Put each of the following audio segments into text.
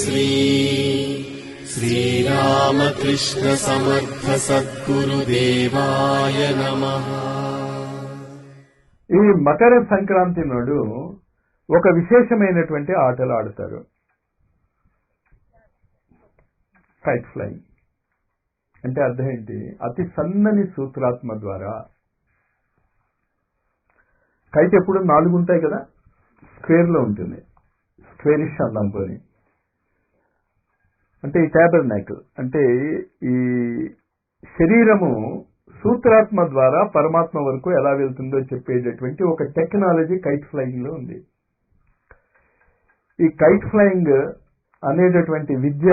శ్రీ శ్రీరామకృష్ణ సమర్థ సద్గురుదేవాయ నమః. ఈ మకర సంక్రాంతి నాడు ఒక విశేషమైనటువంటి ఆటలు ఆడతారు. కైట్ ఫ్లైయింగ్ అంటే అర్థం ఏంటి? అతి సన్నని సూత్రాత్మ ద్వారా కైట్ ఎప్పుడు 4 ఉంటాయి కదా, స్క్వేర్ లో ఉంటుంది. స్క్వేరిష్ అన్నాం పోని. అంటే ఈ ట్యాబర్నాకిల్ అంటే ఈ శరీరము సూత్రాత్మ ద్వారా పరమాత్మ వరకు ఎలా వెళ్తుందో చెప్పేటటువంటి ఒక టెక్నాలజీ కైట్ ఫ్లైయింగ్ లో ఉంది. ఈ కైట్ ఫ్లైయింగ్ అనేటటువంటి విద్య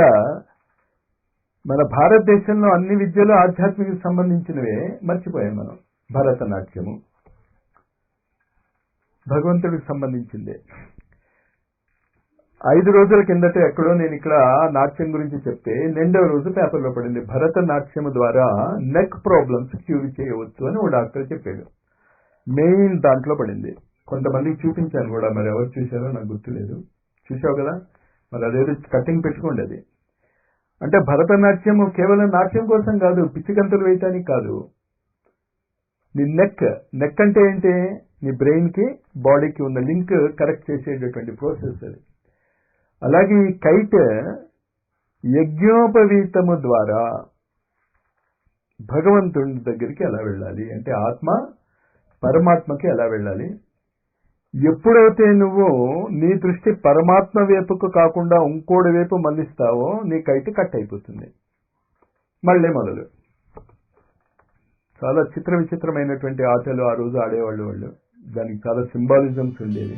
మన భారతదేశంలో అన్ని విద్యలు ఆధ్యాత్మిక సంబంధించినవే మర్చిపోయాం మనం. భరతనాట్యము భగవంతుడికి సంబంధించిందే. 5 రోజుల కిందట ఎక్కడో నేను ఇక్కడ నాట్యం గురించి చెప్తే 2వ రోజు పేపర్లో పడింది, భరతనాట్యము ద్వారా నెక్ ప్రాబ్లమ్స్ క్యూర్ చేయవచ్చు అని ఓ డాక్టర్ చెప్పాడు. మెయిన్ దాంట్లో పడింది. కొంతమందికి చూపించాను కూడా, మరి ఎవరు చూశారో నాకు గుర్తులేదు. చూసావు కదా, మరి అదేదో కటింగ్ పెట్టుకోండి. అది అంటే భరతనాట్యము కేవలం నాట్యం కోసం కాదు, పిచ్చికంతులు వేయటానికి కాదు. నీ నెక్ అంటే ఏంటి? నీ బ్రెయిన్ కి బాడీకి ఉన్న లింక్ కరెక్ట్ చేసేటటువంటి ప్రాసెస్ అది. అలాగే ఈ కైట్ యజ్ఞోపవీతము ద్వారా భగవంతుడి దగ్గరికి ఎలా వెళ్ళాలి అంటే, ఆత్మ పరమాత్మకి ఎలా వెళ్ళాలి. ఎప్పుడైతే నువ్వు నీ దృష్టి పరమాత్మ వైపుకు కాకుండా ఇంకోటి వైపు మళ్ళిస్తావో నీ కైట్ కట్ అయిపోతుంది. మళ్ళీ మొదలు. చాలా చిత్రమైనటువంటి ఆటలు ఆ రోజు ఆడేవాళ్ళు. దానికి చాలా సింబాలిజమ్స్ ఉండేవి.